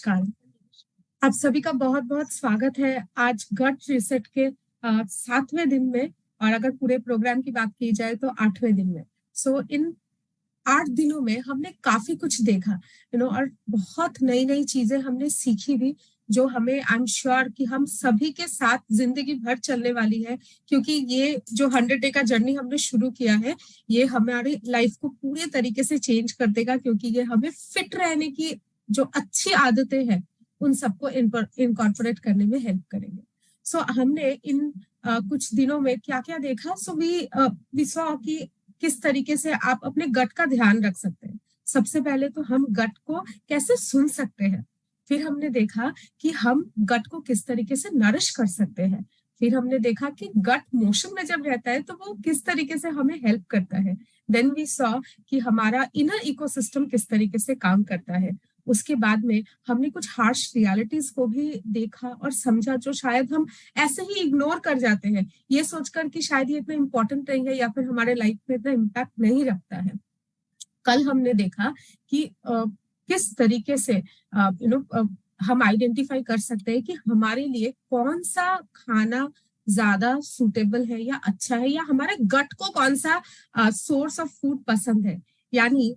नमस्कार। आप सभी का बहुत बहुत स्वागत है आज गट रीसेट के 7वें दिन में, और अगर पूरे प्रोग्राम की बात की जाए तो 8वें दिन में। इन 8 दिनों में हमने काफी कुछ देखा, और बहुत नई नई चीजें हमने सीखी भी, जो हमें आई एम श्योर कि हम सभी के साथ जिंदगी भर चलने वाली है, क्योंकि ये जो 100 डे का जर्नी हमने शुरू किया है, ये हमारी लाइफ को पूरे तरीके से चेंज कर देगा, क्योंकि ये हमें फिट रहने की जो अच्छी आदतें हैं उन सबको इनकॉर्पोरेट करने में हेल्प करेंगे। हमने इन कुछ दिनों में क्या क्या देखा। वी सॉ कि किस तरीके से आप अपने गट का ध्यान रख सकते हैं। सबसे पहले तो हम गट को कैसे सुन सकते हैं, फिर हमने देखा कि हम गट को किस तरीके से नरिश कर सकते हैं, फिर हमने देखा कि गट मोशन में जब रहता है तो वो किस तरीके से हमें हेल्प करता है। देन वी सॉ कि हमारा इनर इकोसिस्टम किस तरीके से काम करता है। उसके बाद में हमने कुछ हार्श रियलिटीज को भी देखा और समझा, जो शायद हम ऐसे ही इग्नोर कर जाते हैं, ये सोचकर कि शायद ये इतना इम्पोर्टेंट नहीं है या फिर हमारे लाइफ में इतना इम्पैक्ट नहीं रखता है। कल हमने देखा कि किस तरीके से हम आइडेंटिफाई कर सकते हैं कि हमारे लिए कौन सा खाना ज्यादा सूटेबल है या अच्छा है, या हमारे गट को कौन सा सोर्स ऑफ फूड पसंद है, यानी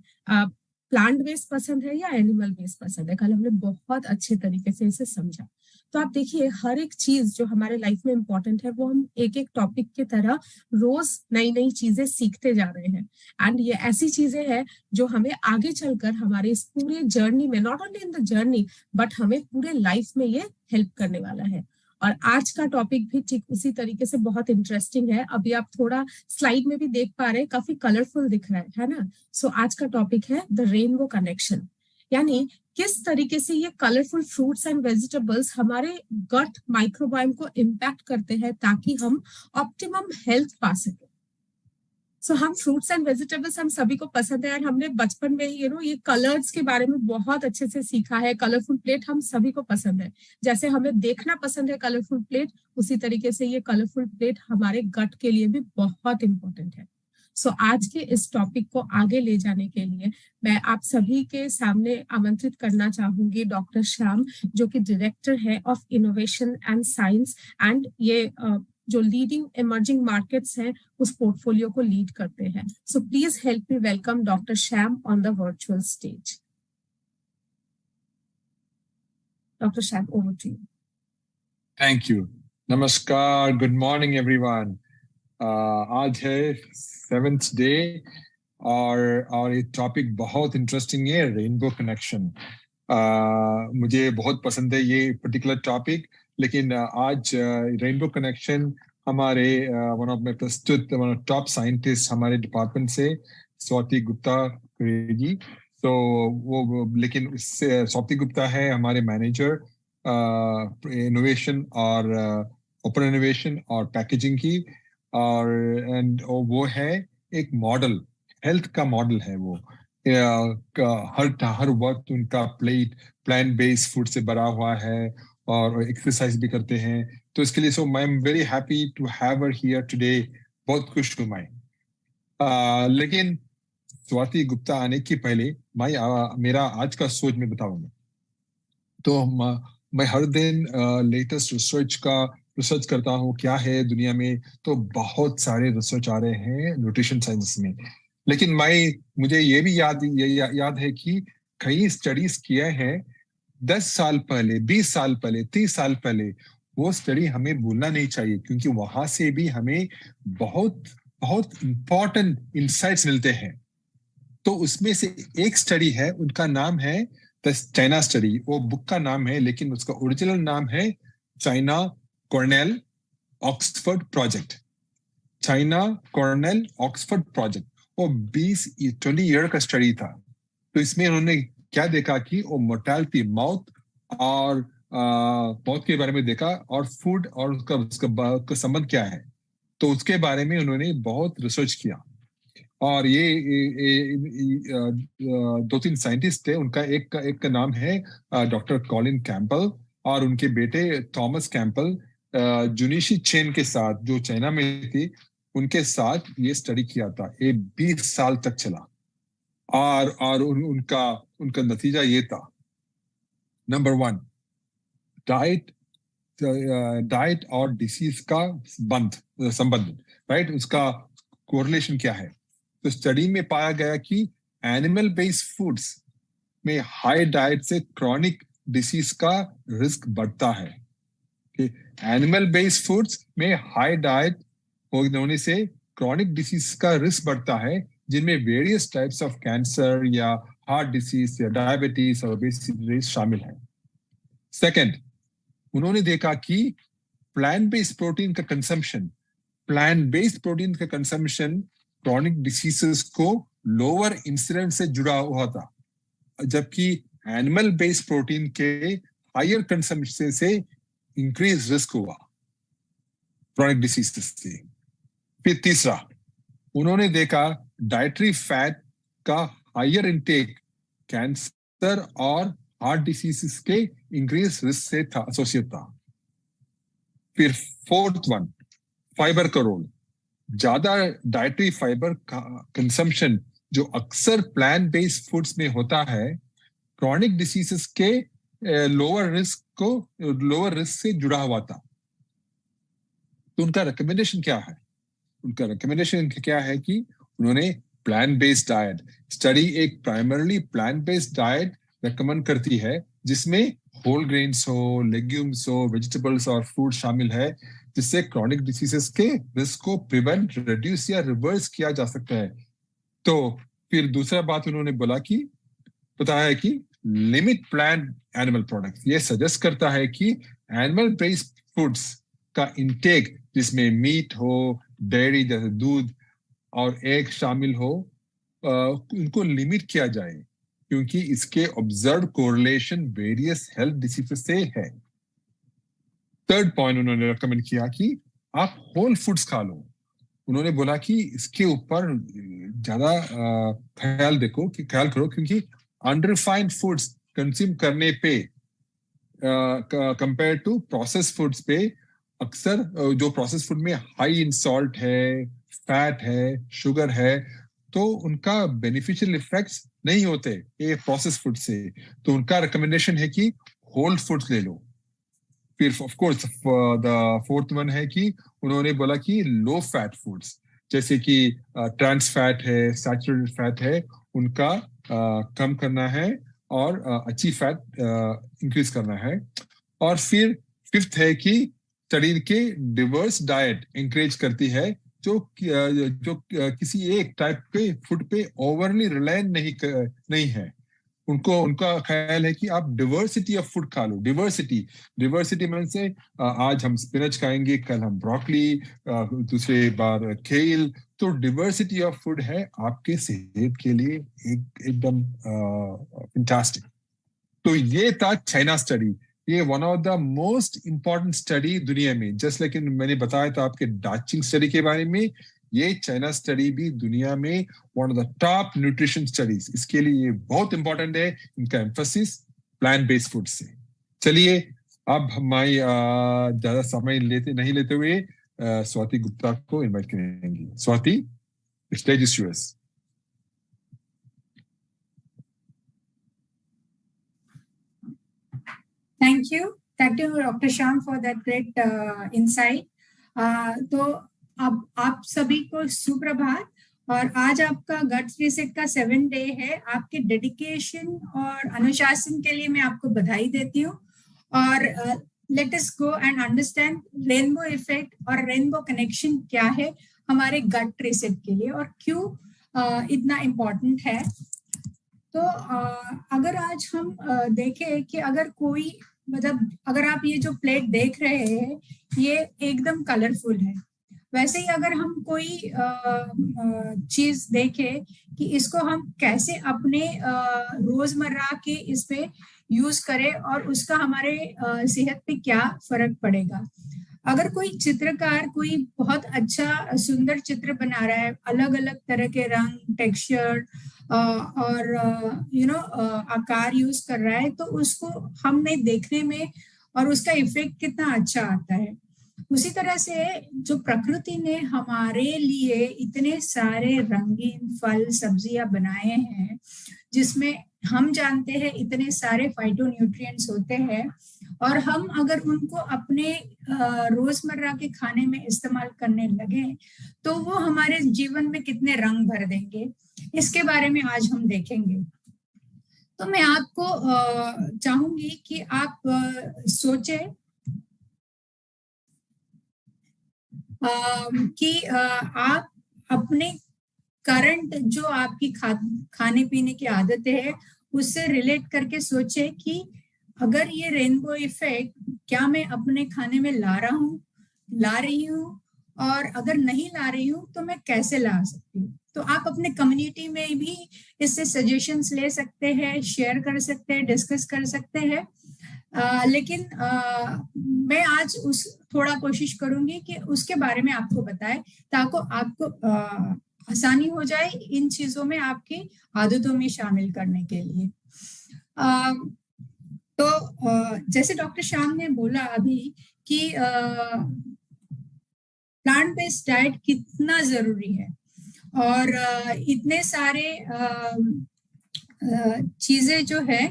प्लांट बेस्ड पसंद है या एनिमल बेस्ड पसंद है। कल हमने बहुत अच्छे तरीके से इसे समझा। तो आप देखिए, हर एक चीज जो हमारे लाइफ में इंपॉर्टेंट है वो हम एक एक टॉपिक की तरह रोज नई नई चीजें सीखते जा रहे हैं। एंड ये ऐसी चीजें हैं जो हमें आगे चलकर हमारे इस पूरे जर्नी में, not only in the journey but हमें पूरे लाइफ में ये हेल्प करने वाला है। और आज का टॉपिक भी ठीक उसी तरीके से बहुत इंटरेस्टिंग है। अभी आप थोड़ा स्लाइड में भी देख पा रहे हैं, काफी कलरफुल दिख रहा है ना। आज का टॉपिक है द रेनबो कनेक्शन, यानी किस तरीके से ये कलरफुल फ्रूट्स एंड वेजिटेबल्स हमारे गट माइक्रोबायोम को इम्पैक्ट करते हैं ताकि हम ऑप्टिमम हेल्थ पा सके। हम फ्रूट्स एंड वेजिटेबल्स हम सभी को पसंद है, और हमने बचपन में ही ये कलर्स के बारे में बहुत अच्छे से सीखा है। कलरफुल प्लेट हम सभी को पसंद है, जैसे हमें देखना पसंद है कलरफुल प्लेट, उसी तरीके से ये कलरफुल प्लेट हमारे गट के लिए भी बहुत इंपॉर्टेंट है। आज के इस टॉपिक को आगे ले जाने के लिए मैं आप सभी के सामने आमंत्रित करना चाहूंगी डॉक्टर श्याम, जो कि डायरेक्टर है of innovation and science, and ये जो लीडिंग इमर्जिंग मार्केट्स हैं उस पोर्टफोलियो को लीड करते हैं। Please help me welcome doctor Shyam on the virtual stage. Doctor Shyam, over to you. Thank you. नमस्कार, गुड मॉर्निंग एवरीवन। आज है 7th डे और ये टॉपिक बहुत इंटरेस्टिंग है, रेनबो कनेक्शन। मुझे बहुत पसंद है ये पर्टिकुलर टॉपिक, लेकिन आज रेनबो कनेक्शन हमारे वन ऑफ माय प्रस्तुत टॉप साइंटिस्ट हमारे डिपार्टमेंट से स्वाति गुप्ता करेगी। तो वो लेकिन इससे स्वाति गुप्ता है हमारे मैनेजर इनोवेशन और ओपन इनोवेशन और पैकेजिंग की, और वो है एक मॉडल, हेल्थ का मॉडल है वो। हर वक्त उनका प्लांट बेस्ड फूड से भरा हुआ है और एक्सरसाइज भी करते हैं। तो इसके लिए I am very happy to have her here today. बहुत खुश हूं मैं। लेकिन स्वाति गुप्ता आने के पहले मेरा आज का सोच में बताऊंगा। तो मैं हर दिन लेटेस्ट रिसर्च करता हूँ क्या है दुनिया में। तो बहुत सारे रिसर्च आ रहे हैं न्यूट्रिशन साइंस में, लेकिन मुझे ये भी याद है कि कई स्टडीज किए हैं 10 साल पहले, 20 साल पहले, 30 साल पहले। वो स्टडी हमें भूलना नहीं चाहिए, क्योंकि वहां से भी हमें बहुत बहुत इंपॉर्टेंट इंसाइट्स मिलते हैं। तो उसमें से एक स्टडी है, उनका नाम है द चाइना स्टडी। वो बुक का नाम है, लेकिन उसका ओरिजिनल नाम है China Cornell Oxford project. China Cornell Oxford project वो 20 ईयर का स्टडी था। तो इसमें उन्होंने क्या देखा कि वो मोर्टेलिटी, मौत के बारे में देखा, और फूड और उसका संबंध क्या है। तो उसके बारे में उन्होंने बहुत रिसर्च किया। और ये 2-3 साइंटिस्ट थे। उनका एक का नाम है डॉक्टर कॉलिन कैंपबेल, और उनके बेटे थॉमस कैंपबेल जुनिशी चेन के साथ, जो चाइना में थी, उनके साथ ये स्टडी किया था। ये 20 साल तक चला, और उनका नतीजा ये था नंबर 1, डाइट और डिसीज का संबंध, राइट, उसका कोरिलेशन क्या है? तो स्टडी में पाया गया कि एनिमल बेस्ड फूड्स में हाई डाइट से क्रॉनिक डिसीज का रिस्क बढ़ता है। एनिमल बेस्ड फूड्स में हाई डाइट होने से क्रॉनिक डिसीज का रिस्क बढ़ता है, जिनमें वेरियस टाइप्स ऑफ कैंसर या हार्ट डिसीज या डायबिटीज और ओबेसिटी शामिल है। सेकंड, उन्होंने देखा कि प्लांट बेस्ड प्रोटीन का कंजम्पशन क्रॉनिक डिसीजेस को लोअर इंसिडेंस से जुड़ा हुआ था, जबकि एनिमल बेस्ड प्रोटीन के हायर कंजम्पशन से इंक्रीज रिस्क हुआ क्रॉनिक डिसीजेस से। फिर तीसरा, उन्होंने देखा डाइटरी फैट का हायर इनटेक कैंसर और हार्ट डिसीजेस के इंक्रीज रिस्क से था एसोसिएट था। फिर फोर्थ वन, फाइबर का रोल। ज्यादा डाइटरी फाइबर का कंजम्पशन जो अक्सर प्लांट बेस्ड फूड्स में होता है, क्रॉनिक डिसीजेस के लोअर रिस्क से जुड़ा हुआ था। तो उनका रिकमेंडेशन क्या है? उनका रिकमेंडेशन क्या है कि उन्होंने प्लांट बेस्ड डाइट, स्टडी एक primarily plant based diet recommend करती है जिसमें होल ग्रेन्स हो, लेग्यूम्स हो, वेजिटेबल्स और फ्रूट शामिल है, जिससे क्रॉनिक डिसीजेस के रिस्क को प्रिवेंट, रिड्यूस या रिवर्स किया जा सकता है। तो फिर दूसरा बात उन्होंने बताया है कि लिमिट प्लांट एनिमल प्रोडक्ट्स। ये सजेस्ट करता है कि एनिमल बेस्ड फूड्स का इंटेक जिसमें मीट हो, डेयरी जैसे दूध और एग शामिल हो, उनको लिमिट किया जाए, क्योंकि इसके observe correlation various health diseases से है। थर्ड पॉइंट उन्होंने रेकमेंड किया कि आप होल फूड्स खा लो। उन्होंने बोला कि इसके ऊपर ज्यादा ख्याल करो, क्योंकि अनरिफाइंड फूड्स कंज्यूम करने पे कंपेयर टू प्रोसेस फूड्स पे, अक्सर जो प्रोसेस फूड में हाई इन सॉल्ट है, फैट है, शुगर है, तो उनका बेनिफिशियल इफेक्ट्स नहीं होते ये प्रोसेस फूड से। तो उनका रिकमेंडेशन है कि होल फूड्स ले लो। फिर of course the fourth one है कि उन्होंने बोला कि लो फैट फूड्स जैसे कि ट्रांस फैट है, सैचुरेटेड फैट है, उनका कम करना है और अच्छी फैट इंक्रीज करना है। और फिर फिफ्थ है कि स्टडी के डिवर्स डाइट इंकरेज करती है, जो किसी एक टाइप के फूड पे ओवरली रिलायंट नहीं है। उनका ख्याल है कि आप डिवर्सिटी ऑफ फूड खा लो। डिवर्सिटी मीन से आज हम स्पिनच खाएंगे, कल हम ब्रोकली, दूसरे बार केल। तो डिवर्सिटी ऑफ फूड है आपके सेहत के लिए एकदम फैंटास्टिक। तो ये था चाइना स्टडी। ये one of the most important study दुनिया में। जस्ट लेकिन मैंने बताया था आपके डाचिंग स्टडी के बारे में, ये चाइना स्टडी भी दुनिया में one of the top nutrition studies. इसके लिए ये बहुत इंपॉर्टेंट है, इनका एम्फेसिस प्लांट बेस्ड फूड से। चलिए अब हमारी ज्यादा समय नहीं लेते हुए स्वाति गुप्ता को इनवाइट करेंगे। Swati, stage is yours. Thank you, Dr. Shyam, for that great insight. तो अब आप सभी को सुप्रभात। और आज आपका गट्स रीसेट का 7 डे है। आपके डेडिकेशन और अनुशासन के लिए मैं आपको बधाई देती हूँ। और let us go and understand rainbow effect और रेनबो कनेक्शन क्या है हमारे गट रीसेट के लिए और क्यों इतना इम्पोर्टेंट है। तो अगर आज हम देखें कि अगर कोई अगर आप ये जो प्लेट देख रहे हैं ये एकदम कलरफुल है, वैसे ही अगर हम कोई चीज देखें कि इसको हम कैसे अपने रोजमर्रा के इस पे यूज करें और उसका हमारे सेहत पे क्या फर्क पड़ेगा। अगर कोई चित्रकार कोई बहुत अच्छा सुंदर चित्र बना रहा है, अलग अलग तरह के रंग, टेक्सचर और आकार यूज कर रहा है, तो उसको हमें देखने में और उसका इफेक्ट कितना अच्छा आता है। उसी तरह से जो प्रकृति ने हमारे लिए इतने सारे रंगीन फल सब्जियां बनाए हैं जिसमें हम जानते हैं इतने सारे फाइटोन्यूट्रिएंट्स होते हैं, और हम अगर उनको अपने रोजमर्रा के खाने में इस्तेमाल करने लगे तो वो हमारे जीवन में कितने रंग भर देंगे, इसके बारे में आज हम देखेंगे। तो मैं आपको चाहूंगी कि आप सोचें कि आप अपने करंट जो आपकी खाने पीने की आदतें है उससे रिलेट करके सोचे कि अगर ये रेनबो इफेक्ट क्या मैं अपने खाने में ला रही हूँ, और अगर नहीं ला रही हूँ तो मैं कैसे ला सकती हूँ। तो आप अपने कम्युनिटी में भी इससे सजेशंस ले सकते हैं, शेयर कर सकते हैं, डिस्कस कर सकते हैं। लेकिन मैं आज थोड़ा कोशिश करूंगी कि उसके बारे में आपको बताए, ताकि आपको आसानी हो जाए इन चीजों में आपकी आदतों में शामिल करने के लिए। तो जैसे डॉक्टर श्याम ने बोला अभी कि प्लांट बेस्ड डाइट कितना जरूरी है, और इतने सारे चीजें जो है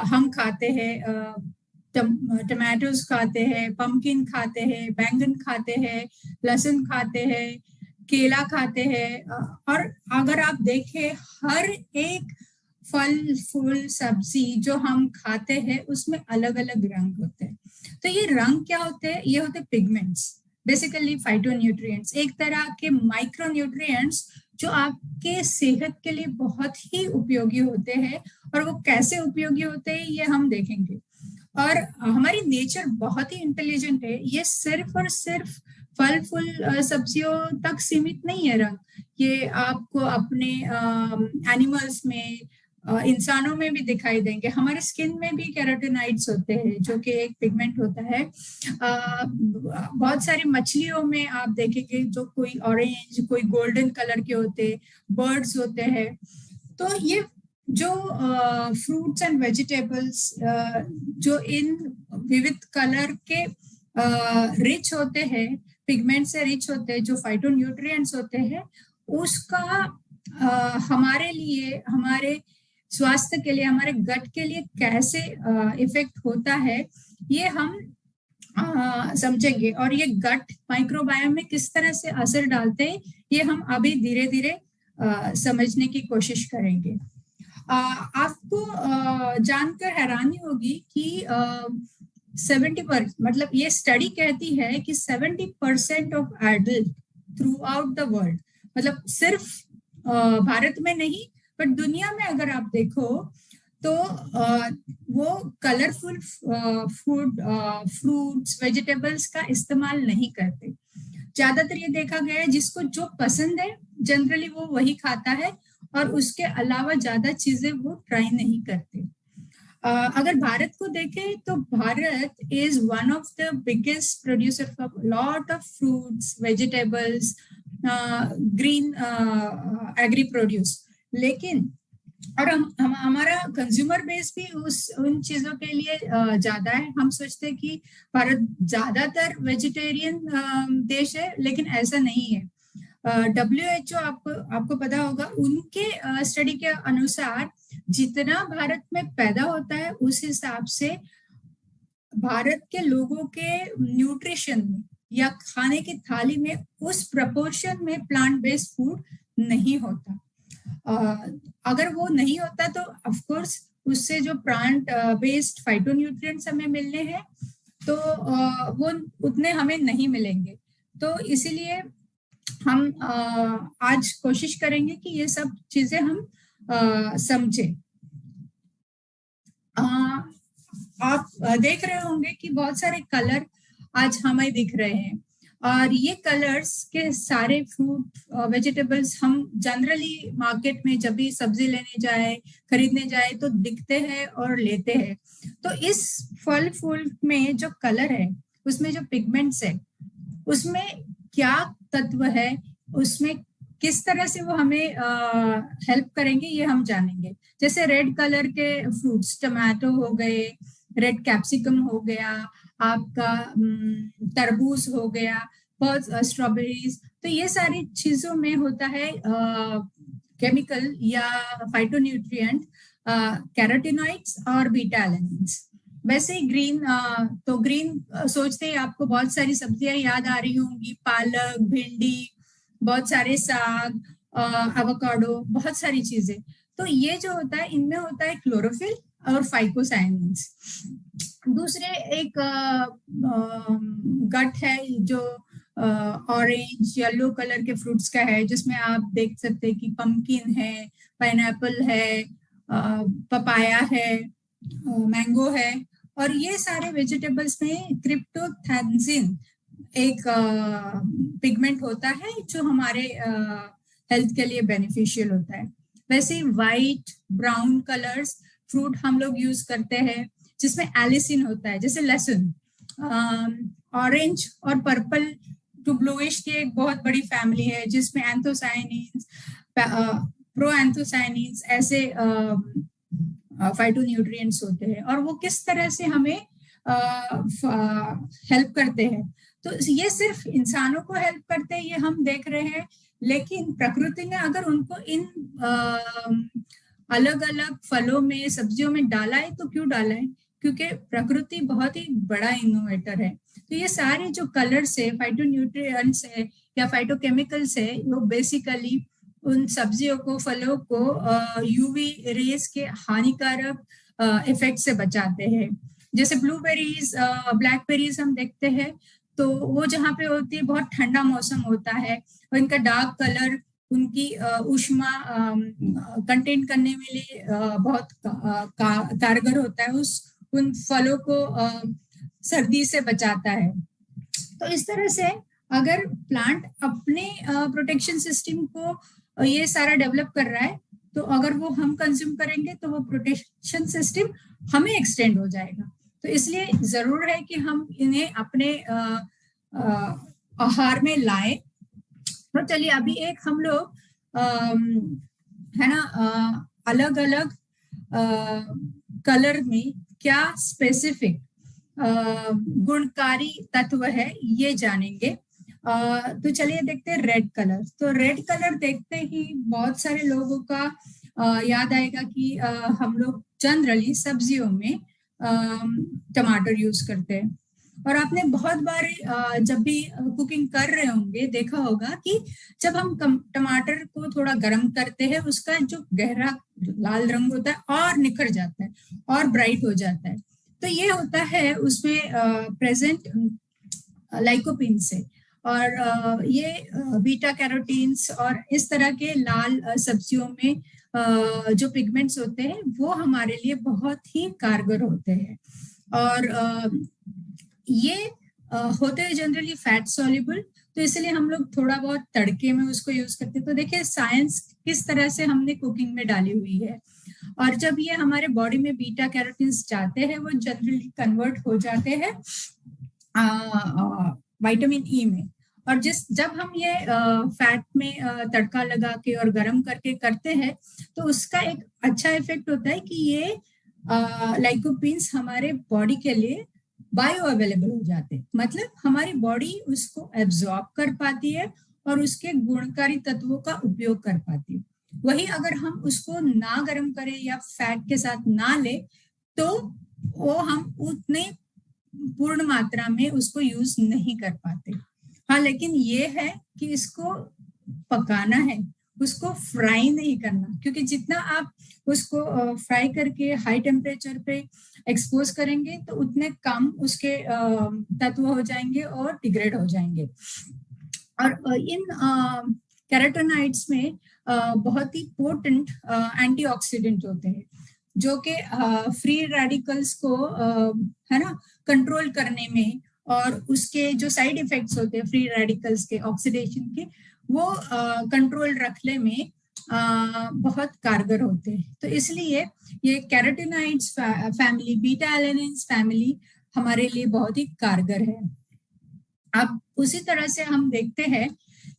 हम खाते हैं, टमाटोज खाते हैं, पम्पकिन खाते हैं, बैंगन खाते हैं, लहसुन खाते हैं, केला खाते हैं, और अगर आप देखें हर एक फल फूल सब्जी जो हम खाते हैं उसमें अलग अलग रंग होते हैं। तो ये रंग क्या होते हैं? ये होते पिगमेंट्स, बेसिकली फाइटोन्यूट्रिएंट्स, एक तरह के माइक्रोन्यूट्रिएंट्स जो आपके सेहत के लिए बहुत ही उपयोगी होते हैं। और वो कैसे उपयोगी होते हैं ये हम देखेंगे। और हमारी नेचर बहुत ही इंटेलिजेंट है, ये सिर्फ और सिर्फ फल फूल सब्जियों तक सीमित नहीं है रंग, ये आपको अपने एनिमल्स में, इंसानों में भी दिखाई देंगे। हमारे स्किन में भी कैरोटीनॉइड्स होते हैं जो कि एक पिगमेंट होता है। बहुत सारी मछलियों में आप देखेंगे जो कोई ऑरेंज, कोई गोल्डन कलर के होते, बर्ड्स होते हैं। तो ये जो फ्रूट्स एंड वेजिटेबल्स जो इन विविध कलर के रिच होते हैं, पिगमेंट से रिच होते हैं, जो फाइटोन्यूट्रिएंट्स होते हैं, उसका हमारे लिए, हमारे स्वास्थ्य के लिए, हमारे गट के लिए कैसे इफेक्ट होता है ये हम समझेंगे। और ये गट माइक्रोबायोम में किस तरह से असर डालते हैं ये हम अभी धीरे धीरे समझने की कोशिश करेंगे। आपको जानकर हैरानी होगी कि 70%, मतलब ये स्टडी कहती है कि 70% of adult through out the world, मतलब सिर्फ भारत में नहीं बट दुनिया में अगर आप देखो तो वो कलरफुल फूड, फ्रूट्स, वेजिटेबल्स का इस्तेमाल नहीं करते। ज्यादातर ये देखा गया है जिसको जो पसंद है जनरली वो वही खाता है, और उसके अलावा ज्यादा चीजें वो ट्राई नहीं करते। अगर भारत को देखें तो Bharat is one of the biggest producer of lot of fruits, vegetables, green agri produce. लेकिन और हमारा कंज्यूमर बेस भी उन चीजों के लिए ज्यादा है। हम सोचते हैं कि भारत ज्यादातर वेजिटेरियन देश है, लेकिन ऐसा नहीं है। WHO आपको पता होगा, उनके स्टडी के अनुसार जितना भारत में पैदा होता है उस हिसाब से भारत के लोगों के न्यूट्रिशन में या खाने की थाली में उस प्रपोर्शन में प्लांट बेस्ड फूड नहीं होता। अगर वो नहीं होता तो ऑफ कोर्स उससे जो प्लांट बेस्ड फाइटोन्यूट्रिएंट्स हमें मिलने हैं तो वो उतने हमें नहीं मिलेंगे। तो इसीलिए हम आज कोशिश करेंगे कि ये सब चीजें हम समझें। आप देख रहे होंगे कि बहुत सारे कलर आज हमें दिख रहे हैं, और ये कलर्स के सारे फ्रूट वेजिटेबल्स हम जनरली मार्केट में जब भी सब्जी लेने जाए, खरीदने जाए तो दिखते हैं और लेते हैं। तो इस फल फूल में जो कलर है, उसमें जो पिगमेंट्स है, उसमें क्या तत्व है, उसमें किस तरह से वो हमें हेल्प करेंगे ये हम जानेंगे। जैसे रेड कलर के फ्रूट्स, टमाटो हो गए, रेड कैप्सिकम हो गया, आपका तरबूज हो गया, बहुत स्ट्रॉबेरीज, तो ये सारी चीजों में होता है केमिकल या फाइटोन्यूट्रिएंट कैरोटीनॉइड्स और बीटा एलेनिन्स। वैसे ही ग्रीन, तो ग्रीन सोचते ही आपको बहुत सारी सब्जियां याद आ रही होंगी, पालक, भिंडी, बहुत सारे साग, एवोकाडो, बहुत सारी चीजें। तो ये जो होता है, इनमें होता है क्लोरोफिल और फाइकोसायनिन्स। दूसरे एक गट है जो ऑरेंज येलो कलर के फ्रूट्स का है, जिसमें आप देख सकते हैं कि पम्पकिन है, पाइनएप्पल है, पपाया है, मैंगो है। और ये सारे वेजिटेबल्स में क्रिप्टोथैंजिन एक पिगमेंट होता है जो हमारे हेल्थ के लिए बेनिफिशियल होता है। वैसे ही व्हाइट, ब्राउन कलर्स फ्रूट हम लोग यूज करते हैं जिसमें एलिसिन होता है, जैसे लहसुन। ऑरेंज और पर्पल टू ब्लूइश की एक बहुत बड़ी फैमिली है जिसमें एंथोसायनिन्स, प्रोएंथोसायनिन्स ऐसे फाइटोन्यूट्रिएंट्स होते हैं, और वो किस तरह से हमें हेल्प करते हैं। तो ये सिर्फ इंसानों को हेल्प करते हैं ये हम देख रहे हैं, लेकिन प्रकृति ने अगर उनको इन अलग अलग फलों में, सब्जियों में डाला है तो क्यों डाला है? क्योंकि प्रकृति बहुत ही बड़ा इनोवेटर है। तो ये सारे जो कलर्स है, फाइटोन्यूट्रिएंट्स है या फाइटोकेमिकल्स है, वो बेसिकली उन सब्जियों को, फलों को यूवी रेज के हानिकारक इफेक्ट से बचाते हैं। जैसे ब्लूबेरीज, ब्लैकबेरीज हम देखते हैं तो वो जहाँ पे होती है, बहुत ठंडा मौसम होता है और इनका डार्क कलर उनकी ऊष्मा कंटेन करने में लिए बहुत कारगर होता है, उन फलों को सर्दी से बचाता है। तो इस तरह से अगर प्लांट अपने प्रोटेक्शन सिस्टम को ये सारा डेवलप कर रहा है, तो अगर वो हम कंज्यूम करेंगे तो वो प्रोटेक्शन सिस्टम हमें एक्सटेंड हो जाएगा। तो इसलिए जरूर है कि हम इन्हें अपने आहार में लाएं। तो चलिए अभी एक हम लोग है ना, अलग अलग कलर में क्या स्पेसिफिक गुणकारी तत्व है ये जानेंगे। तो चलिए देखते हैं रेड कलर। तो रेड कलर देखते ही बहुत सारे लोगों का याद आएगा कि हम लोग जनरली सब्जियों में टमाटर यूज करते हैं, और आपने बहुत बार जब भी कुकिंग कर रहे होंगे देखा होगा कि जब हम टमाटर को थोड़ा गर्म करते हैं, उसका जो गहरा लाल रंग होता है और निखर जाता है और ब्राइट हो जाता है। तो ये होता है उसमें प्रेजेंट लाइकोपिन से, और ये बीटा कैरोटीन्स और इस तरह के लाल सब्जियों में जो पिगमेंट्स होते हैं वो हमारे लिए बहुत ही कारगर होते हैं। और ये होते हैं जनरली फैट सॉल्युबल, तो इसलिए हम लोग थोड़ा बहुत तड़के में उसको यूज करते हैं। तो देखिए साइंस किस तरह से हमने कुकिंग में डाली हुई है। और जब ये हमारे बॉडी में बीटा कैरोटीन्स जाते हैं, वो जनरली कन्वर्ट हो जाते हैं विटामिन ई में। और जब हम ये फैट में तड़का लगा के और गर्म करके करते हैं, तो उसका एक अच्छा इफेक्ट होता है कि ये लाइकोपिन्स हमारे बॉडी के लिए बायो अवेलेबल हो जाते, मतलब हमारी बॉडी उसको एब्जॉर्ब कर पाती है और उसके गुणकारी तत्वों का उपयोग कर पाती है। वही अगर हम उसको ना गर्म करें या फैट के साथ ना ले, तो वो हम उतने पूर्ण मात्रा में उसको यूज नहीं कर पाते। हाँ, लेकिन ये है कि इसको पकाना है, उसको फ्राई नहीं करना, क्योंकि जितना आप उसको फ्राई करके हाई टेम्परेचर पे एक्सपोज करेंगे तो उतने कम उसके तत्व हो जाएंगे और डिग्रेड हो जाएंगे। और इन कैरोटीनॉइड्स में बहुत ही पोटेंट एंटीऑक्सीडेंट होते हैं, जो कि फ्री रेडिकल्स को है ना कंट्रोल करने में, और उसके जो साइड इफेक्ट्स होते हैं फ्री रेडिकल्स के ऑक्सीडेशन के, वो कंट्रोल रखने में बहुत कारगर होते हैं। तो इसलिए ये कैरोटीनॉइड्स फैमिली, बीटा एलेनिन्स फैमिली हमारे लिए बहुत ही कारगर है। अब उसी तरह से हम देखते हैं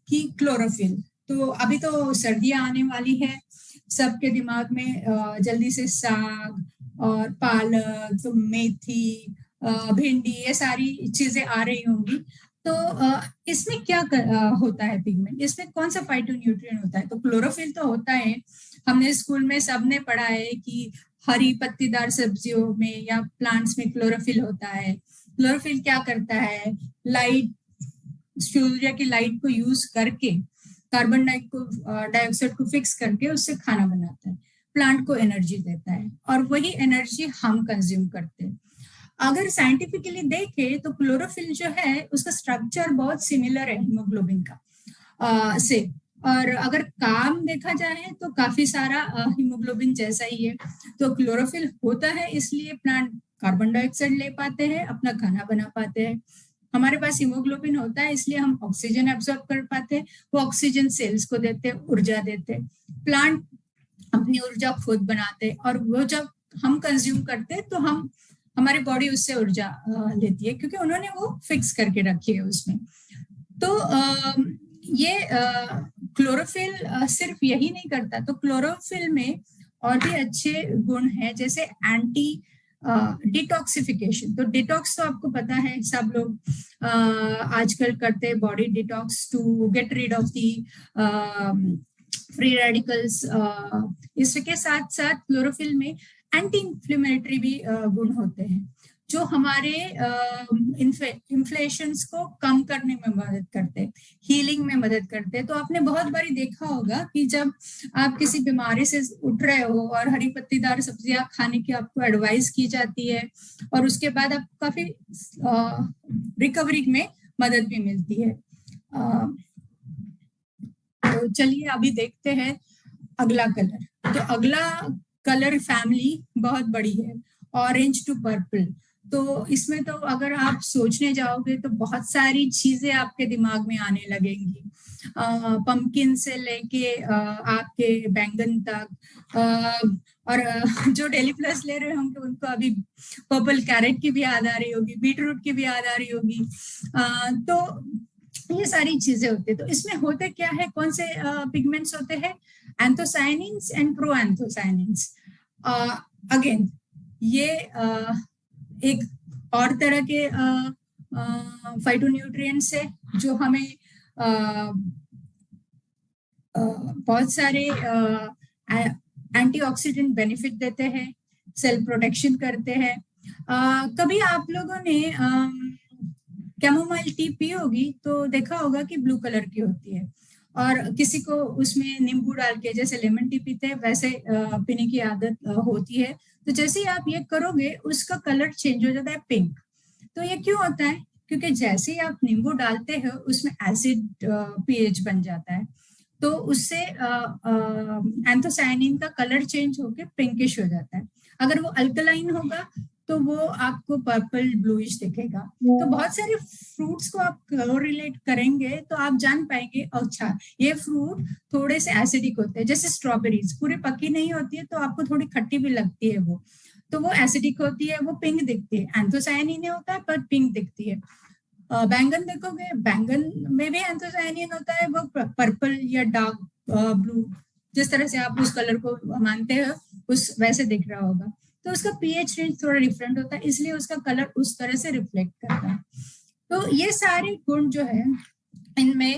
कि क्लोरोफिल, तो अभी तो सर्दियां आने वाली है, सबके दिमाग में जल्दी से साग और पालक, मेथी, भिंडी, ये सारी चीजें आ रही होंगी। तो इसमें क्या होता है पिगमेंट, इसमें कौन सा फाइटोन्यूट्रिएंट होता है? तो क्लोरोफिल तो होता है, हमने स्कूल में सबने पढ़ा है कि हरी पत्तीदार सब्जियों में या प्लांट्स में क्लोरोफिल होता है। क्लोरोफिल क्या करता है? लाइट, सूर्य की लाइट को यूज करके कार्बन डाइऑक्साइड को फिक्स करके उससे खाना बनाता है, प्लांट को एनर्जी देता है, और वही एनर्जी हम कंज्यूम करते हैं। अगर साइंटिफिकली देखें तो क्लोरोफिल जो है उसका स्ट्रक्चर बहुत सिमिलर है हीमोग्लोबिन का से, और अगर काम देखा जाए तो काफी सारा हीमोग्लोबिन जैसा ही है। तो क्लोरोफिल होता है इसलिए प्लांट कार्बन डाइऑक्साइड ले पाते हैं, अपना खाना बना पाते हैं। हमारे पास हीमोग्लोबिन होता है इसलिए हम ऑक्सीजन एब्जॉर्ब कर पाते हैं, वो ऑक्सीजन सेल्स को देते, ऊर्जा देते। प्लांट अपनी ऊर्जा खुद बनाते, और वो जब हम कंज्यूम करते हैं तो हम हमारी बॉडी उससे ऊर्जा लेती है, क्योंकि उन्होंने वो फिक्स करके रखी है उसमें। तो ये क्लोरोफिल सिर्फ यही नहीं करता, तो क्लोरोफिल में और भी अच्छे गुण हैं, जैसे एंटी डिटॉक्सिफिकेशन। तो डिटॉक्स तो आपको पता है, सब लोग आजकल करते हैं body detox to get rid of the free radicals. इसके साथ साथ क्लोरोफिल में एंटी इंफ्लेमेटरी भी गुण होते हैं, जो हमारे इन्फ्लेशंस को कम करने में मदद करते हैं, हीलिंग में मदद करते हैं। तो आपने बहुत बारी देखा होगा कि जब आप किसी बीमारी से उठ रहे हो और हरी पत्तीदार सब्जियां खाने की आपको एडवाइस की जाती है, और उसके बाद आपको काफी रिकवरी में मदद भी मिलती है। तो चलिए अभी देखते हैं अगला कलर। तो अगला कलर फैमिली बहुत बड़ी है, ऑरेंज टू पर्पल। तो इसमें तो अगर आप सोचने जाओगे तो बहुत सारी चीजें आपके दिमाग में आने लगेंगी, पंपकिन से लेके आपके बैंगन तक, और जो डेली प्लस ले रहे होंगे उनको अभी पर्पल कैरेट की भी याद आ रही होगी, बीटरूट की भी याद आ रही होगी। तो ये सारी चीजें होती है। तो इसमें होते क्या है, कौन से पिगमेंट्स होते हैं? एंथोसायनिन्स एंड प्रोएंथोसायनिन्स। अगेन ये एक और तरह के फाइटोन्यूट्रिएंट्स है जो हमें बहुत सारे एंटीऑक्सीडेंट बेनिफिट देते हैं, सेल प्रोटेक्शन करते हैं। कभी आप लोगों ने कैमोमाइल टी पी होगी तो देखा होगा कि ब्लू कलर की होती है, और किसी को उसमें नींबू डाल के जैसे लेमन टी पीते हैं वैसे पीने की आदत होती है। तो जैसे ही आप ये करोगे उसका कलर चेंज हो जाता है पिंक। तो ये क्यों होता है? क्योंकि जैसे ही आप नींबू डालते हो उसमें एसिड पीएच बन जाता है, तो उससे एंथोसायनिन का कलर चेंज होके पिंकिश हो जाता है। अगर वो अल्कलाइन होगा तो वो आपको पर्पल ब्लूइश दिखेगा। तो बहुत सारे फ्रूट्स को आप कोरिलेट करेंगे तो आप जान पाएंगे, अच्छा ये फ्रूट थोड़े से एसिडिक होते हैं। जैसे स्ट्रॉबेरीज पूरी पकी नहीं होती है तो आपको थोड़ी खट्टी भी लगती है, वो तो वो एसिडिक होती है, वो पिंक दिखती है, एंथोसायनिन होता है पर पिंक दिखती है। बैंगन देखोगे, बैंगन में भी एंथोसायनिन होता है, वो पर्पल या डार्क ब्लू, जिस तरह से आप उस कलर को मानते हो उस वैसे दिख रहा होगा। तो उसका पीएच रेंज थोड़ा डिफरेंट होता है, इसलिए उसका कलर उस तरह से रिफ्लेक्ट करता है। तो ये सारे गुण जो है इनमें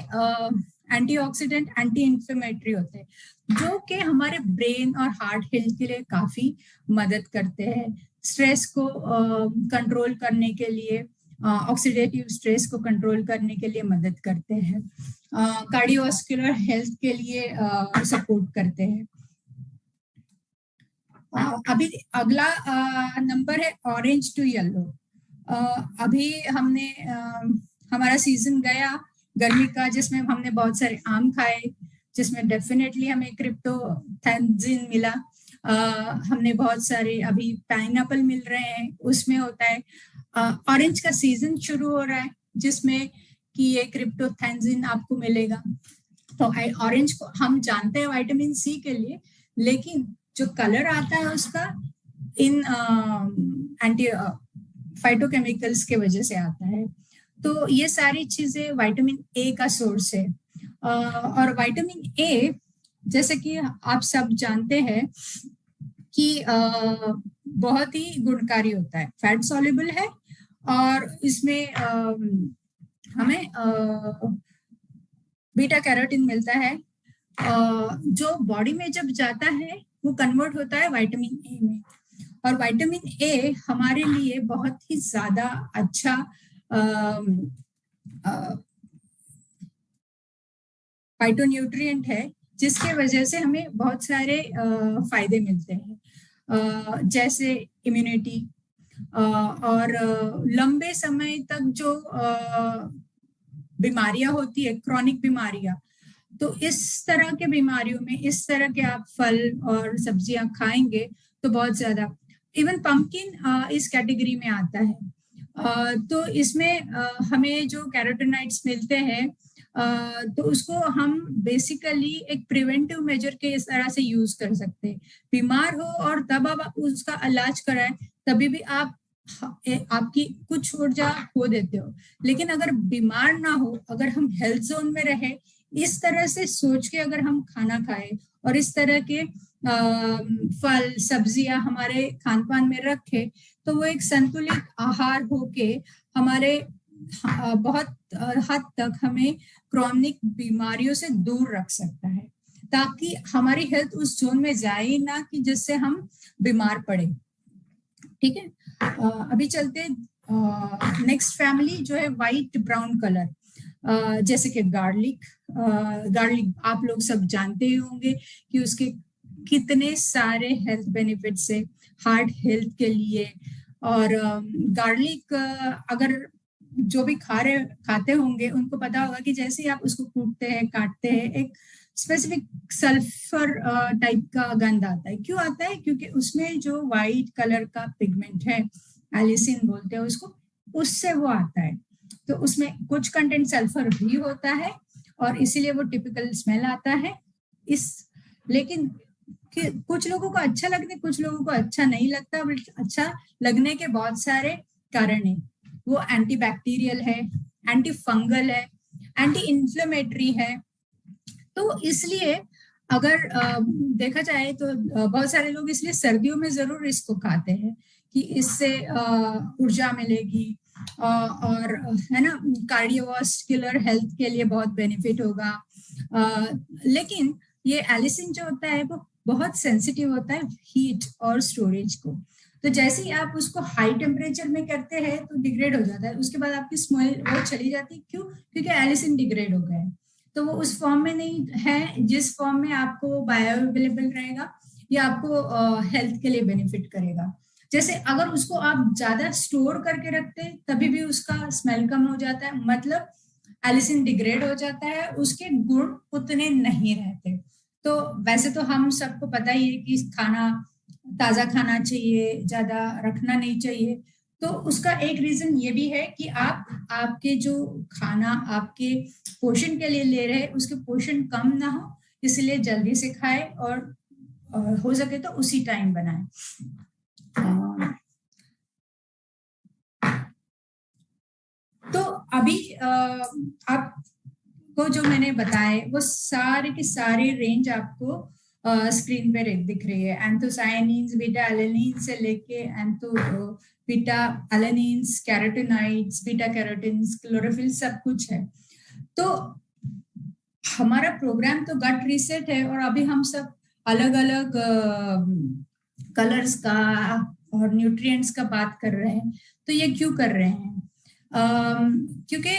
एंटीऑक्सीडेंट, एंटी इंफ्लेमेटरी होते हैं, जो कि हमारे ब्रेन और हार्ट हेल्थ के लिए काफी मदद करते हैं। स्ट्रेस को कंट्रोल करने के लिए, ऑक्सीडेटिव स्ट्रेस को कंट्रोल करने के लिए मदद करते हैं, कार्डियोवास्कुलर हेल्थ के लिए सपोर्ट करते हैं। अभी अगला नंबर है ऑरेंज टू येलो। अभी हमने हमारा सीजन गया गर्मी का, जिसमें हमने बहुत सारे आम खाए, जिसमें डेफिनेटली हमें क्रिप्टोथैंजिन मिला। हमने बहुत सारे अभी पाइनएप्पल मिल रहे हैं, उसमें होता है। ऑरेंज का सीजन शुरू हो रहा है जिसमें कि ये क्रिप्टोथैंजिन आपको मिलेगा। तो ऑरेंज को हम जानते हैं विटामिन सी के लिए, लेकिन जो कलर आता है उसका इन एंटी फाइटोकेमिकल्स के वजह से आता है। तो ये सारी चीजें विटामिन ए का सोर्स है। और विटामिन ए जैसे कि आप सब जानते हैं कि बहुत ही गुणकारी होता है, फैट सॉल्युबल है, और इसमें हमें बीटा कैरोटीन मिलता है, जो बॉडी में जब जाता है वो कन्वर्ट होता है विटामिन ए में, और विटामिन ए हमारे लिए बहुत ही ज्यादा अच्छा फाइटोन्यूट्रिएंट है, जिसके वजह से हमें बहुत सारे फायदे मिलते हैं, जैसे इम्यूनिटी और लंबे समय तक जो बीमारियां होती है, क्रॉनिक बीमारियां, तो इस तरह के बीमारियों में इस तरह के आप फल और सब्जियां खाएंगे तो बहुत ज्यादा। इवन पंपकिन इस कैटेगरी में आता है। तो इसमें हमें जो कैरोटीनॉइड्स मिलते हैं, तो उसको हम बेसिकली एक प्रिवेंटिव मेजर के इस तरह से यूज कर सकते हैं। बीमार हो और तब आप उसका इलाज कराएं, तभी भी आप आपकी कुछ ऊर्जा खो देते हो। लेकिन अगर बीमार ना हो, अगर हम हेल्थ जोन में रहे, इस तरह से सोच के अगर हम खाना खाएं और इस तरह के फल सब्जियां हमारे खान पान में रखे, तो वो एक संतुलित आहार होके हमारे बहुत हद तक हमें क्रॉनिक बीमारियों से दूर रख सकता है, ताकि हमारी हेल्थ उस जोन में जाए ना कि जिससे हम बीमार पड़े। ठीक है, अभी चलते नेक्स्ट फैमिली जो है वाइट ब्राउन कलर, जैसे कि गार्लिक। गार्लिक आप लोग सब जानते ही होंगे कि उसके कितने सारे हेल्थ बेनिफिट्स है हार्ट हेल्थ के लिए। और गार्लिक अगर जो भी खाते होंगे उनको पता होगा कि जैसे ही आप उसको कूटते हैं, काटते हैं, एक स्पेसिफिक सल्फर टाइप का गंध आता है। क्यों आता है? क्योंकि उसमें जो वाइट कलर का पिगमेंट है, एलिसिन बोलते हैं उसको, उससे वो आता है। तो उसमें कुछ कंटेंट सल्फर भी होता है और इसीलिए वो टिपिकल स्मेल आता है। लेकिन कुछ लोगों को अच्छा लगता है, कुछ लोगों को अच्छा नहीं लगता। अच्छा लगने के बहुत सारे कारण है। वो एंटीबैक्टीरियल है, एंटी फंगल है, एंटी इन्फ्लेमेटरी है। तो इसलिए अगर देखा जाए तो बहुत सारे लोग इसलिए सर्दियों में जरूर इसको खाते हैं कि इससे ऊर्जा मिलेगी और है ना, कार्डियोवास्कुलर हेल्थ के लिए बहुत बेनिफिट होगा। लेकिन ये एलिसिन जो होता है वो बहुत सेंसिटिव होता है हीट और स्टोरेज को। तो जैसे ही आप उसको हाई टेम्परेचर में करते हैं तो डिग्रेड हो जाता है, उसके बाद आपकी स्मेल वो चली जाती है। क्यों? क्योंकि एलिसिन डिग्रेड हो गया है, तो वो उस फॉर्म में नहीं है जिस फॉर्म में आपको बायो अवेलेबल रहेगा या आपको हेल्थ के लिए बेनिफिट करेगा। जैसे अगर उसको आप ज्यादा स्टोर करके रखते हैं तभी भी उसका स्मेल कम हो जाता है, मतलब एलिसिन डिग्रेड हो जाता है, उसके गुण उतने नहीं रहते। तो वैसे तो हम सबको पता ही है कि खाना ताजा खाना चाहिए, ज्यादा रखना नहीं चाहिए। तो उसका एक रीजन ये भी है कि आप आपके जो खाना आपके पोषण के लिए ले रहे हैं उसके पोषण कम ना हो, इसलिए जल्दी से खाए और हो सके तो उसी टाइम बनाए। तो अभी आपको जो मैंने बताए वो सारे के सारे रेंज आपको स्क्रीन पे दिख रही है। एंथोसायनिन्स, बीटा एलेनिन से लेके beta alanines, carotenoids, beta carotenes, chlorophyll, सब कुछ है। तो हमारा प्रोग्राम तो गट रीसेट है और अभी हम सब अलग अलग कलर्स का और न्यूट्रिएंट्स का बात कर रहे हैं। तो ये क्यों कर रहे हैं? क्योंकि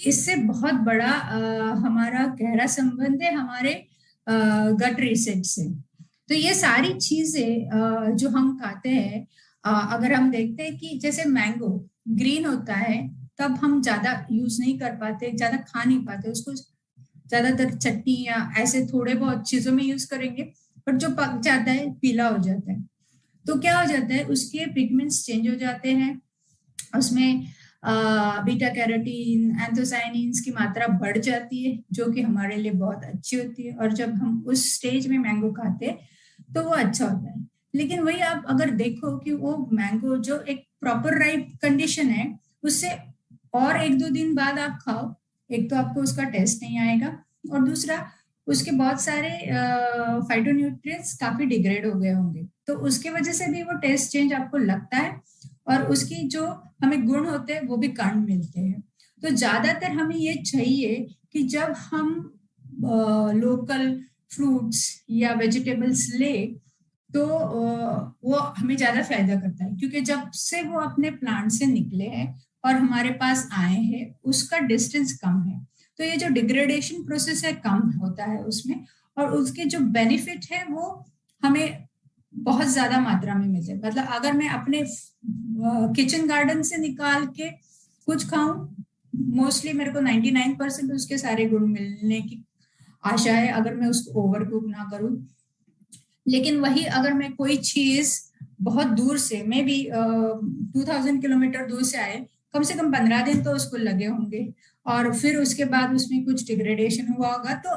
इससे बहुत बड़ा हमारा गहरा संबंध है हमारे गट रीसेट से। तो ये सारी चीजें जो हम खाते हैं, अगर हम देखते हैं कि जैसे मैंगो ग्रीन होता है तब हम ज्यादा यूज नहीं कर पाते, ज्यादा खा नहीं पाते उसको, ज्यादातर चटनी या ऐसे थोड़े बहुत चीजों में यूज करेंगे, पर जो पक जाता है पीला हो जाता है। तो क्या हो जाता है, उसके पिगमेंट्स चेंज हो जाते हैं, उसमें बीटा कैरोटीन, एंथोसायनिन्स की मात्रा बढ़ जाती है, जो कि हमारे लिए बहुत अच्छी होती है। और जब हम उस स्टेज में मैंगो खाते हैं तो वो अच्छा होता है। लेकिन वही आप अगर देखो कि वो मैंगो जो एक प्रॉपर राइप कंडीशन है, उससे और 1-2 दिन बाद आप खाओ, एक तो आपको उसका टेस्ट नहीं आएगा और दूसरा उसके बहुत सारे फाइटोन्यूट्रिएंट्स काफी डिग्रेड हो गए होंगे, तो उसके वजह से भी वो टेस्ट चेंज आपको लगता है और उसकी जो हमें गुण होते हैं वो भी कम मिलते हैं। तो ज्यादातर हमें ये चाहिए कि जब हम लोकल फ्रूट्स या वेजिटेबल्स ले तो वो हमें ज्यादा फायदा करता है, क्योंकि जब से वो अपने प्लांट से निकले हैं और हमारे पास आए हैं उसका डिस्टेंस कम है, तो ये जो डिग्रेडेशन प्रोसेस है कम होता है उसमें, और उसके जो बेनिफिट है वो हमें बहुत ज्यादा मात्रा में मिलते हैं। मतलब अगर मैं अपने किचन गार्डन से निकाल के कुछ खाऊं, मोस्टली मेरे को 99% उसके सारे गुण मिलने की आशा है अगर मैं उसको ओवर कुक ना करूं। लेकिन वही अगर मैं कोई चीज बहुत दूर से, मे बी 2000 किलोमीटर दूर से आए, कम से कम 15 दिन तो उसको लगे होंगे और फिर उसके बाद उसमें कुछ डिग्रेडेशन हुआ होगा, तो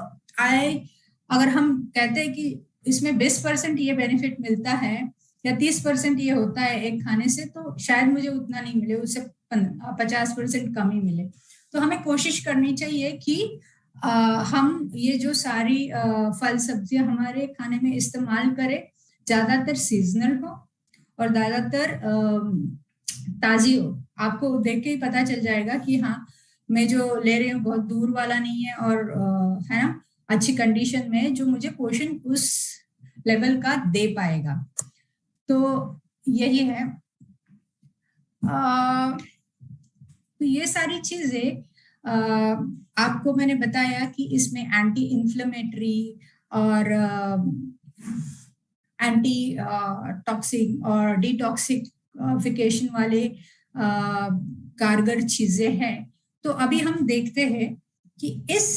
अगर हम कहते हैं कि इसमें 20% ये बेनिफिट मिलता है या 30% ये होता है एक खाने से, तो शायद मुझे उतना नहीं मिले, उससे 50% कम ही मिले। तो हमें कोशिश करनी चाहिए कि हम ये जो सारी फल सब्जियां हमारे खाने में इस्तेमाल करें, ज्यादातर सीजनल हो और ज्यादातर ताजी हो। आपको देख के ही पता चल जाएगा कि हाँ मैं जो ले रही हूँ बहुत दूर वाला नहीं है और है ना अच्छी कंडीशन में, जो मुझे पोषण उस लेवल का दे पाएगा। तो यही है। तो ये सारी चीजें आपको मैंने बताया कि इसमें एंटी इन्फ्लेमेटरी और एंटी टॉक्सिक और डिटॉक्सिफिकेशन वाले कारगर चीजें हैं। तो अभी हम देखते हैं कि इस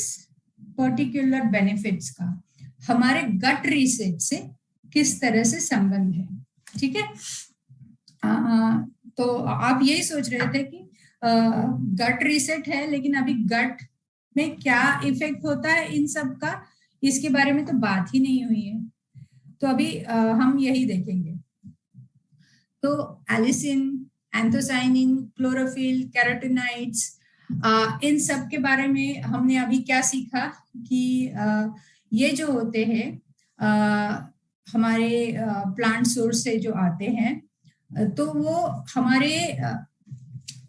पर्टिकुलर बेनिफिट्स का हमारे गट रीसेट से किस तरह से संबंध है। ठीक है, तो आप यही सोच रहे थे कि गट रीसेट है, लेकिन अभी गट में क्या इफेक्ट होता है इन सब का, इसके बारे में तो बात ही नहीं हुई है। तो अभी हम यही देखेंगे। तो एलिसिन, एंथोसाइनिन, क्लोरोफिल, कैरोटीनॉइड्स, इन सब के बारे में हमने अभी क्या सीखा कि ये जो होते हैं हमारे प्लांट सोर्स से जो आते हैं, तो वो हमारे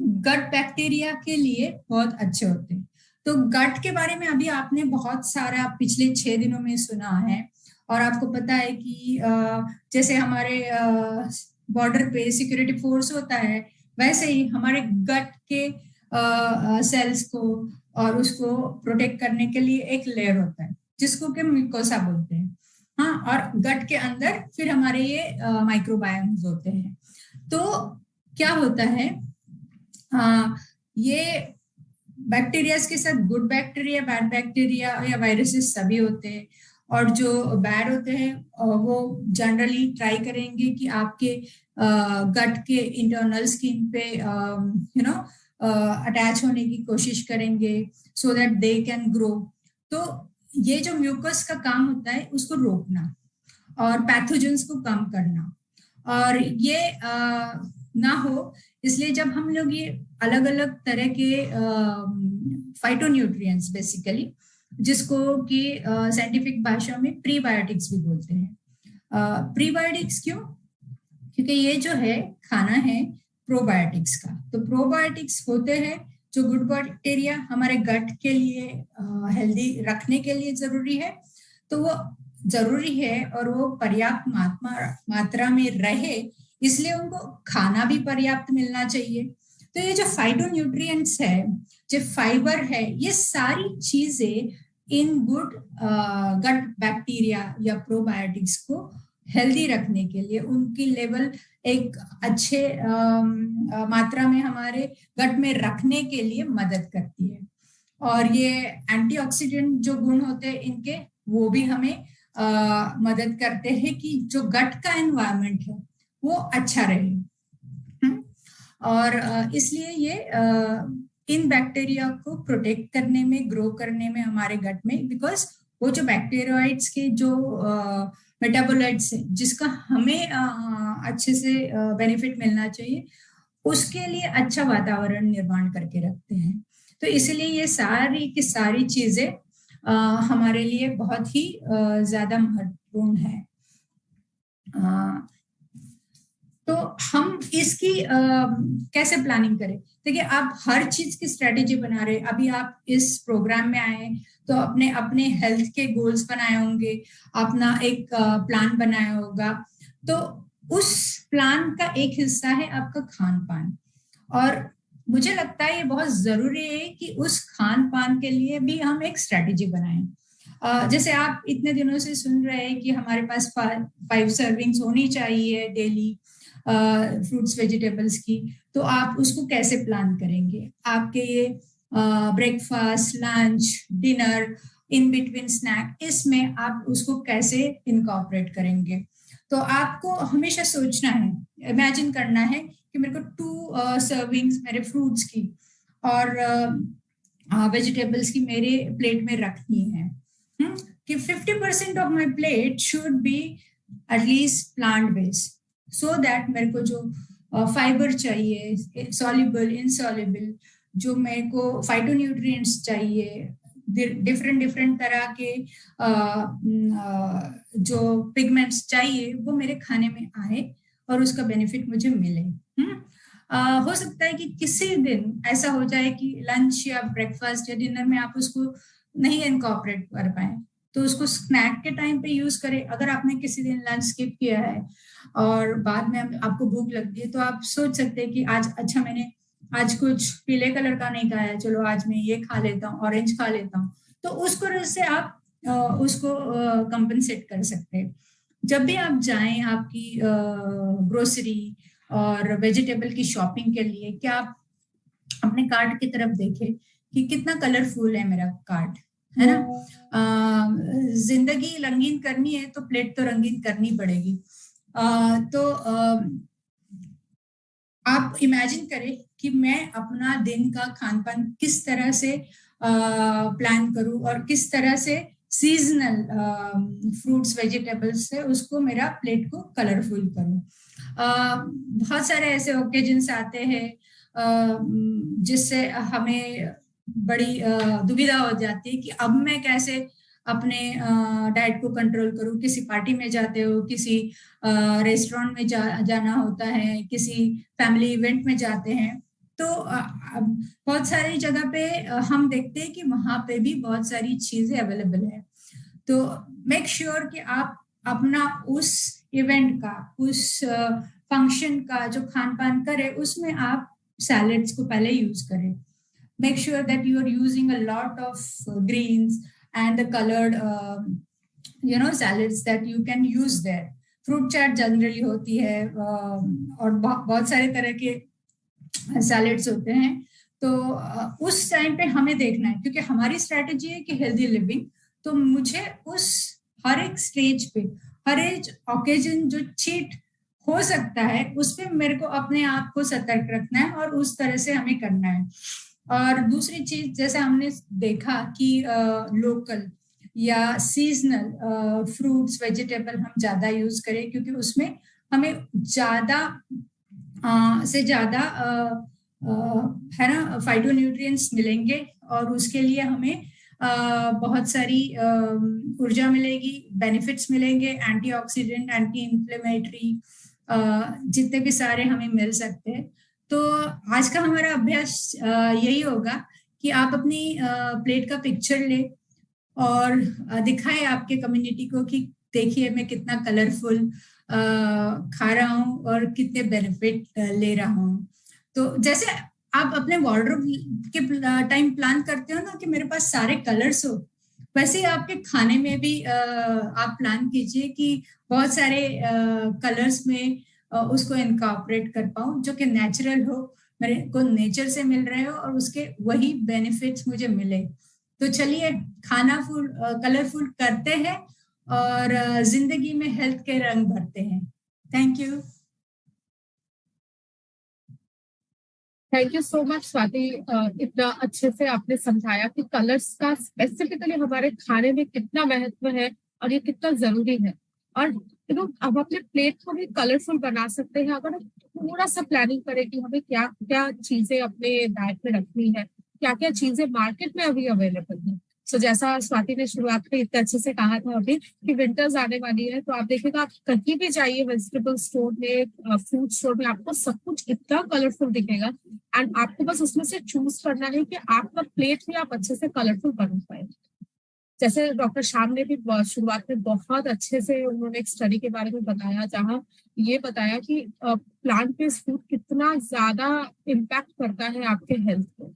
गट बैक्टीरिया के लिए बहुत अच्छे होते हैं। तो गट के बारे में अभी आपने बहुत सारा पिछले 6 दिनों में सुना है, और आपको पता है कि जैसे हमारे बॉर्डर पे सिक्योरिटी फोर्स होता है, वैसे ही हमारे गट के सेल्स को और उसको प्रोटेक्ट करने के लिए एक लेयर होता है जिसको कि म्यूकोसा बोलते हैं। हाँ, और गट के अंदर फिर हमारे ये माइक्रोबायोम्स होते हैं। तो क्या होता है, ये बैक्टीरिया के साथ गुड बैक्टीरिया, बैड बैक्टीरिया या वायरसेस सभी होते हैं, और जो बैड होते हैं वो जनरली ट्राई करेंगे कि आपके गट के इंटरनल स्किन पे अटैच होने की कोशिश करेंगे so that they can grow. तो ये जो म्यूकस का काम होता है उसको रोकना और पैथोजेंस को कम करना, और ये ना हो इसलिए जब हम लोग ये अलग अलग तरह के फाइटोन्यूट्रिएंट्स बेसिकली, जिसको कि साइंटिफिक भाषा में प्रीबायोटिक्स भी बोलते हैं। प्रीबायोटिक्स क्यों? क्योंकि ये जो है खाना है प्रोबायोटिक्स का। तो प्रोबायोटिक्स होते हैं जो गुड बैक्टीरिया हमारे गट के लिए हेल्दी रखने के लिए जरूरी है, तो वो जरूरी है और वो पर्याप्त मात्रा में रहे, इसलिए उनको खाना भी पर्याप्त मिलना चाहिए। तो ये जो फाइटोन्यूट्रिएंट्स है, जो फाइबर है, ये सारी चीजें इन गुड गट बैक्टीरिया या प्रोबायोटिक्स को हेल्दी रखने के लिए, उनकी लेवल एक अच्छे मात्रा में हमारे गट में रखने के लिए मदद करती है। और ये एंटीऑक्सीडेंट जो गुण होते हैं इनके, वो भी हमें मदद करते हैं कि जो गट का एनवायरनमेंट है वो अच्छा रहे। और इसलिए ये इन बैक्टीरिया को प्रोटेक्ट करने में, ग्रो करने में हमारे गट में, बिकॉज वो जो बैक्टीरियोइड्स के जो मेटाबोलाइट्स है जिसका हमें अच्छे से बेनिफिट मिलना चाहिए, उसके लिए अच्छा वातावरण निर्माण करके रखते हैं। तो इसलिए ये सारी की सारी चीजें हमारे लिए बहुत ही ज्यादा महत्वपूर्ण है। तो हम इसकी कैसे प्लानिंग करें? देखिए, आप हर चीज की स्ट्रेटेजी बना रहे, अभी आप इस प्रोग्राम में आए तो अपने अपने हेल्थ के गोल्स बनाए होंगे, अपना एक प्लान बनाया होगा, तो उस प्लान का एक हिस्सा है आपका खान पान। और मुझे लगता है ये बहुत जरूरी है कि उस खान पान के लिए भी हम एक स्ट्रेटेजी बनाएं। जैसे आप इतने दिनों से सुन रहे हैं कि हमारे पास 5 सर्विंग्स होनी चाहिए डेली फ्रूट्स वेजिटेबल्स की, तो आप उसको कैसे प्लान करेंगे? आपके ये breakfast, lunch, dinner, in between snack, इसमें आप उसको कैसे इनकॉर्पोरेट करेंगे? तो आपको हमेशा सोचना है, इमेजिन करना है कि मेरे को 2 सर्विंग्स मेरे फ्रूट्स की और वेजिटेबल्स की मेरे प्लेट में रखनी है। कि 50% of my plate should be at least plant based, so that मेरे को जो फाइबर चाहिए, सॉल्युबल, इनसॉल्युबल, जो मेरे को फाइटोन्यूट्रिएंट्स चाहिए, डिफरेंट तरह के जो पिगमेंट्स चाहिए, वो मेरे खाने में आए और उसका बेनिफिट मुझे मिले। हो सकता है कि किसी दिन ऐसा हो जाए कि लंच या ब्रेकफास्ट या डिनर में आप उसको नहीं इनकॉर्पोरेट कर पाए, तो उसको स्नैक के टाइम पे यूज करें। अगर आपने किसी दिन लंच स्किप किया है और बाद में आपको भूख लगती है, तो आप सोच सकते हैं कि आज, अच्छा मैंने आज कुछ पीले कलर का नहीं खाया, चलो आज मैं ये खा लेता हूँ, ऑरेंज खा लेता हूँ। तो उस तरह से आप उसको कंपनसेट कर सकते हैं। जब भी आप जाएं आपकी ग्रोसरी और वेजिटेबल की शॉपिंग के लिए, क्या आप अपने कार्ट की तरफ देखें कि कितना कलरफुल है मेरा कार्ट, है ना? जिंदगी रंगीन करनी है तो प्लेट तो रंगीन करनी पड़ेगी। तो आप इमेजिन करें कि मैं अपना दिन का खान पान किस तरह से प्लान करूं और किस तरह से सीजनल फ्रूट्स वेजिटेबल्स से उसको मेरा प्लेट को कलरफुल करूं। बहुत सारे ऐसे ओकेजन्स आते हैं जिससे हमें बड़ी दुविधा हो जाती है कि अब मैं कैसे अपने डाइट को कंट्रोल करूं। किसी पार्टी में जाते हो, किसी रेस्टोरेंट में जाना होता है, किसी फैमिली इवेंट में जाते हैं, तो बहुत सारी जगह पे हम देखते हैं कि वहां पे भी बहुत सारी चीजें अवेलेबल है। तो मेक श्योर कि आप अपना उस इवेंट का, उस फंक्शन का जो खान पान करे, उसमें आप सैलेड्स को पहले यूज करें। Make sure that you are using a lot of greens and the colored salads that you can use there. Fruit chaat generally होती है और बहुत सारे तरह के सैलेड्स होते हैं। तो उस टाइम पे हमें देखना है, क्योंकि हमारी स्ट्रैटेजी है कि हेल्दी लिविंग, तो मुझे उस हर एक स्टेज पे, हर एक ओकेजन जो चीट हो सकता है, उस पे मेरे को अपने आप को सतर्क रखना है और उस तरह से हमें करना है। और दूसरी चीज, जैसे हमने देखा कि लोकल या सीजनल फ्रूट्स वेजिटेबल हम ज्यादा यूज करें, क्योंकि उसमें हमें ज्यादा से ज्यादा है ना फाइटोन्यूट्रिएंट्स मिलेंगे और उसके लिए हमें बहुत सारी ऊर्जा मिलेगी, बेनिफिट्स मिलेंगे, एंटीऑक्सीडेंट, एंटी इंफ्लेमेटरी, जितने भी सारे हमें मिल सकते हैं। तो आज का हमारा अभ्यास यही होगा कि आप अपनी प्लेट का पिक्चर ले और दिखाएं आपके कम्युनिटी को कि देखिए मैं कितना कलरफुल खा रहा हूँ और कितने बेनिफिट ले रहा हूँ। तो जैसे आप अपने वार्डरोब के टाइम प्लान करते हो ना कि मेरे पास सारे कलर्स हो, वैसे ही आपके खाने में भी आप प्लान कीजिए कि बहुत सारे कलर्स में उसको इनकॉर्पोरेट कर पाऊं, जो कि नेचुरल हो, मेरे को नेचर से मिल रहे हो और उसके वही बेनिफिट्स मुझे मिले। तो चलिए खाना कलरफुल करते हैं और जिंदगी में हेल्थ के रंग भरते हैं। Thank you. Thank you so much Swati, इतना अच्छे से आपने समझाया कि कलर्स का स्पेसिफिकली हमारे खाने में कितना महत्व है और ये कितना जरूरी है। और अब अपने प्लेट को भी कलरफुल बना सकते हैं अगर थोड़ा सा प्लानिंग करें कि हमें क्या क्या चीजें अपने डाइट में रखनी है, क्या क्या चीजें मार्केट में अभी अवेलेबल है। सो जैसा स्वाति ने शुरुआत में इतने अच्छे से कहा था अभी कि विंटर्स आने वाली है, तो आप देखिएगा आप कहीं भी जाइए वेजिटेबल स्टोर में, फ्रूट स्टोर में, आपको सब कुछ इतना कलरफुल दिखेगा एंड आपको बस उसमें से चूज करना है कि आपका प्लेट भी आप अच्छे से कलरफुल बना पाए। जैसे डॉक्टर श्याम ने भी शुरुआत में बहुत अच्छे से उन्होंने एक स्टडी के बारे में बताया, जहाँ ये बताया कि प्लांट बेस्ड फूड कितना ज्यादा इम्पैक्ट करता है आपके हेल्थ को,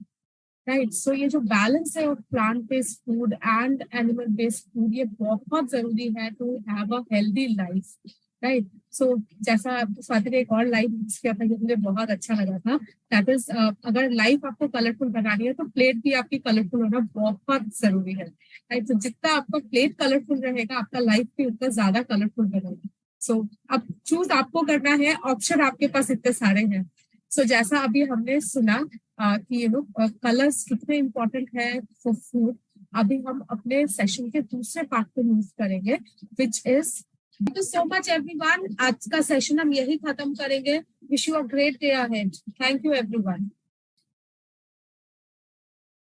राइट। सो ये जो बैलेंस है of plant based food and animal based food, ये बहुत जरूरी है to have a healthy life, right. So जैसा स्वाति ने एक और लाइन यूज किया था जो मुझे बहुत अच्छा लगा था, दैट इज अगर लाइफ आपको कलरफुल बनानी है तो प्लेट भी आपकी कलरफुल होना बहुत जरूरी है, राइट। तो जितना आपका प्लेट कलरफुल रहेगा आपका लाइफ भी उतना ज्यादा कलरफुल बनेगा। सो अब चूज आपको करना है, ऑप्शन आपके पास इतने सारे हैं। सो जैसा अभी हमने सुना कि यू नो कलर्स कितने इम्पोर्टेंट है फॉर फूड, अभी हम अपने सेशन के दूसरे पार्ट पे मूव करेंगे, which is thank you so much everyone. आज का सेशन हम यही खत्म करेंगे। Wish you a great day ahead. Thank you everyone.